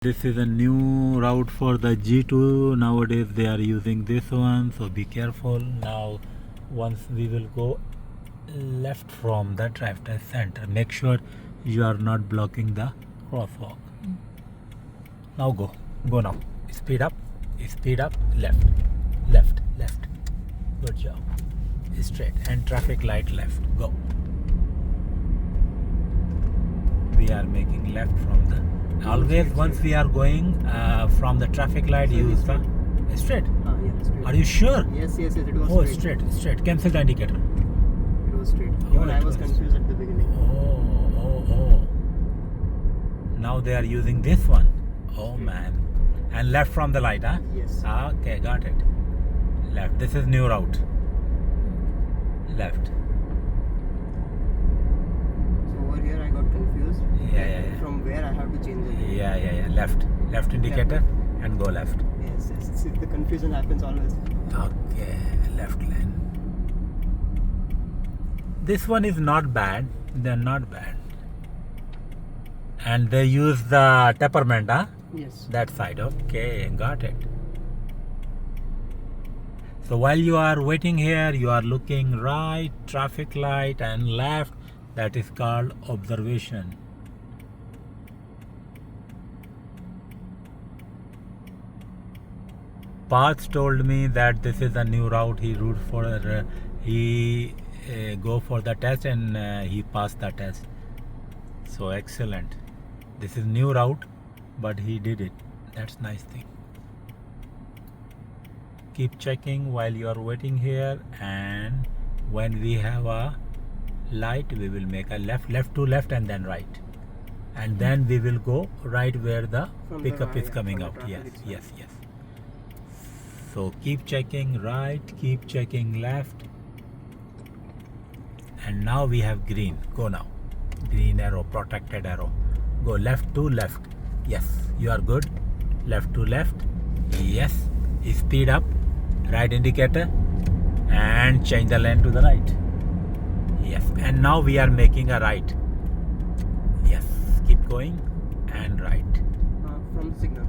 This is a new route for the G2. Nowadays they are using this one, so be careful. Now once we will go left from the drive test center, make sure you are not blocking the crosswalk. Now go now. Speed up, left, left. Good job. Straight and traffic light left. Go. We are making left from the. Always once we are going from the traffic light, use the straight. Yeah, straight. Are you sure? Yes, it was Straight. Cancel the indicator. It was straight. Oh, Even I it was was. confused at the beginning. Oh. Now they are using this one. Oh man. And left from the light, huh? Yes. Okay, got it. Left. This is new route. Left. So over here I got confused. Yeah. From where I have to change the lane. Yeah. Left indicator and go left. Yes. See, the confusion happens always. Okay, left lane. This one is not bad. They're not bad. And they use the peppermint, huh? Yes. That side. Okay, got it. So while you are waiting here, you are looking right, traffic light, and left. That is called observation. Parth told me that this is a new route. He go for the test and he passed the test. So excellent. This is new route, but he did it. That's nice thing. Keep checking while you are waiting here, and when we have a light, we will make a left to left, and then right, and then we will go right where the From pickup the is coming from up. the traffic Yes. is So keep checking right, keep checking left, and now we have green. Go now. Green arrow, protected arrow. Go left to left. Yes, you are good. Left to left. Yes. Speed up. Right indicator. And change the lane to the right. Yes. And now we are making a right. Yes. Keep going. And right. From the signal.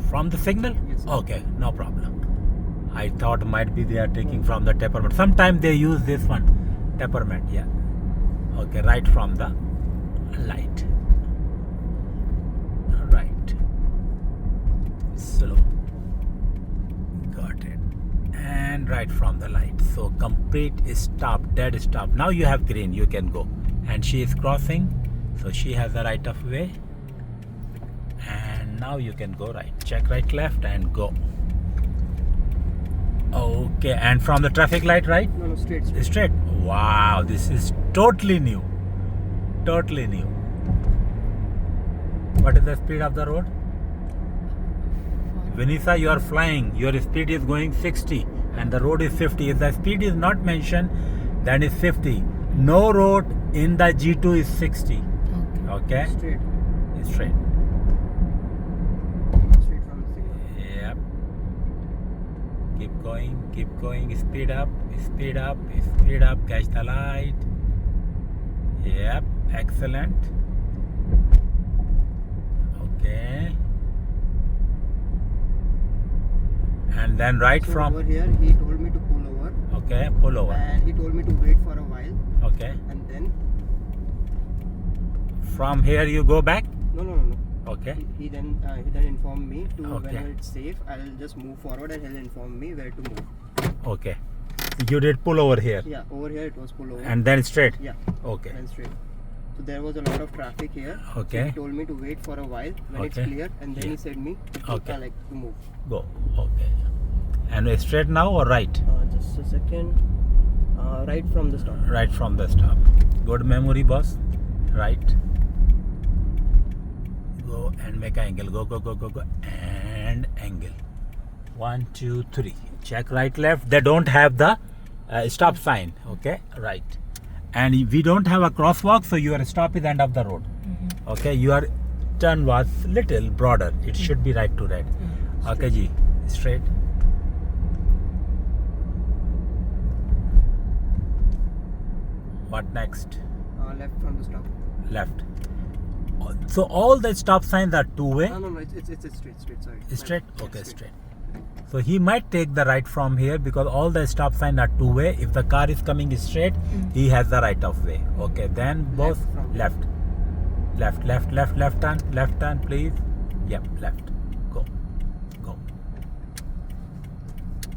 From the signal? Yes, sir. Okay, no problem. I thought might be they are taking from the peppermint. Sometimes they use this one. Peppermint, yeah. Okay, right from the light. Right. Slow. Got it. And right from the light. So complete stop, dead stop. Now you have green, you can go. And she is crossing, so she has a right of way. And now you can go right. Check right, left, and go. Okay, and from the traffic light, right? No, straight. Straight. Wow, this is totally new. What is the speed of the road? Vanessa, you are flying. Your speed is going 60 and the road is 50. If the speed is not mentioned, then it's 50. No road in the G2 is 60. Okay? Straight. Straight. Straight from the signal. Yep. Keep going. Speed up. Catch the light. Yep. Excellent. Okay. And then right So from. over here he told me to pull over. Okay, pull over. And he told me to wait for a while. Okay. And then From here you go back. no. Okay. He then informed me to Okay. whenever it's safe, I'll just move forward and he'll inform me where to move. Okay. You did pull over here. Yeah, over here it was pull over. And then straight. Yeah, Okay. then straight. So there was a lot of traffic here. Okay. So he told me to wait for a while when it's Okay. clear, and then Yeah. he said me Okay. to move. Go. Okay. And straight now or right? Just a second. Right from the start. Right from the stop. Good memory, boss. Right. Go and make an angle. Go. And angle. 1, 2, 3. Check right, left. They don't have the stop sign. Okay. Right. And we don't have a crosswalk, so your stop is end of the road. Okay. Your turn was little broader. It should be right to red. Okay, ji. Straight. What next? Left from the stop. Left. So all the stop signs are two-way. No, it's straight, sorry. Straight? Yeah, Okay, straight. So he might take the right from here because all the stop signs are two-way. If the car is coming straight, he has the right of way. Okay, then both Left from left turn, please. Yep, left. Go.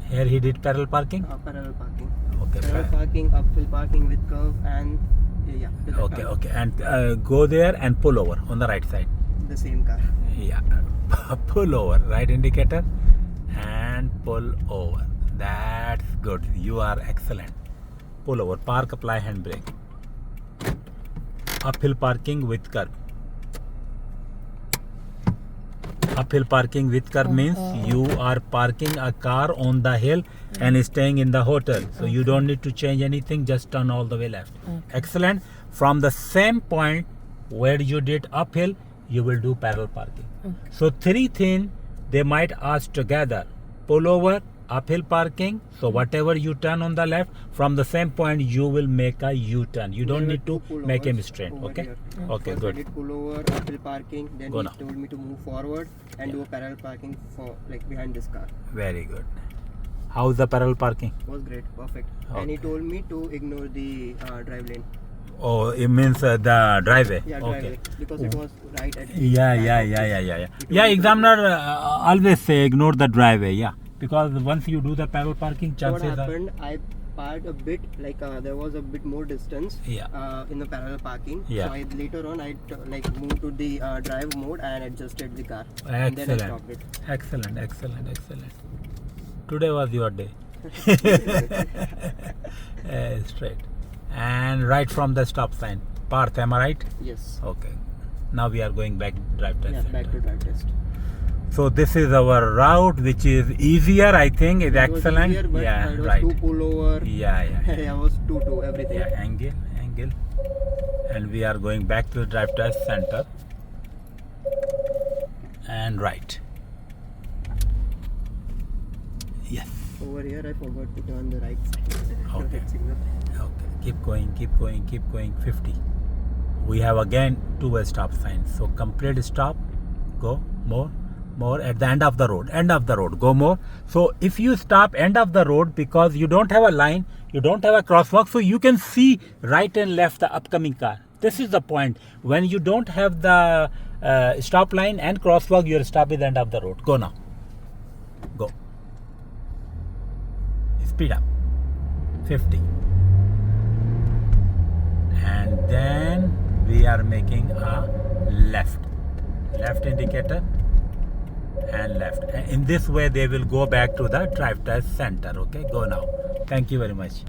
Here he did parallel parking. Parallel parking. Okay. Parallel parking, uphill parking with curve and yeah. With the car. Okay, and go there and pull over on the right side. The same car. Yeah, pull over, right indicator, and pull over. That's good. You are excellent. Pull over, park, apply handbrake. Uphill parking with curb. Uphill parking with curb means you are parking a car on the hill and staying in the hotel. So you don't need to change anything, just turn all the way left. Excellent. From the same point where you did uphill, you will do parallel parking. So three things they might ask together: pull over, uphill parking. So whatever you turn on the left, from the same point you will make a U-turn. You don't need to make a straight. Okay. Okay, First good. I did pull over, uphill parking. Then Go he now. told me to move forward and do a parallel parking for like behind this car. Very good. How's the parallel parking? Was great, perfect. And he told me to ignore the drive lane. Oh, it means the driveway. Yeah, Okay. driveway, because it was right at the Yeah. Yeah, examiner always say ignore the driveway. Yeah, because once you do the parallel parking, So what chances are. happened? I parked a bit, like there was a bit more distance in the parallel parking. Yeah. So later on I moved to the drive mode and adjusted the car. And then I stopped it. Excellent. Today was your day. Straight and right from the stop sign. Parth, am I right? Yes. Okay. Now we are going back drive test. Yeah, back to drive test. So this is our route, which is easier. I think is It was excellent. easier, but Yeah, it was right. too pull over. Yeah. I was too everything. Yeah, angle, and we are going back to the drive test center and right. Yes. Over here I forgot to turn the right side. Okay. Red signal. Okay. Keep going. 50. We have again two-way stop signs. So complete stop. Go more at the end of the road. Go more. So if you stop end of the road because you don't have a line, you don't have a crosswalk, so you can see right and left the upcoming car. This is the point. When you don't have the stop line and crosswalk, you are stopped at the end of the road. Go now. Go. Speed up. 50. And then we are making a left indicator and left. In this way they will go back to the drive test center. Okay, go now. Thank you very much.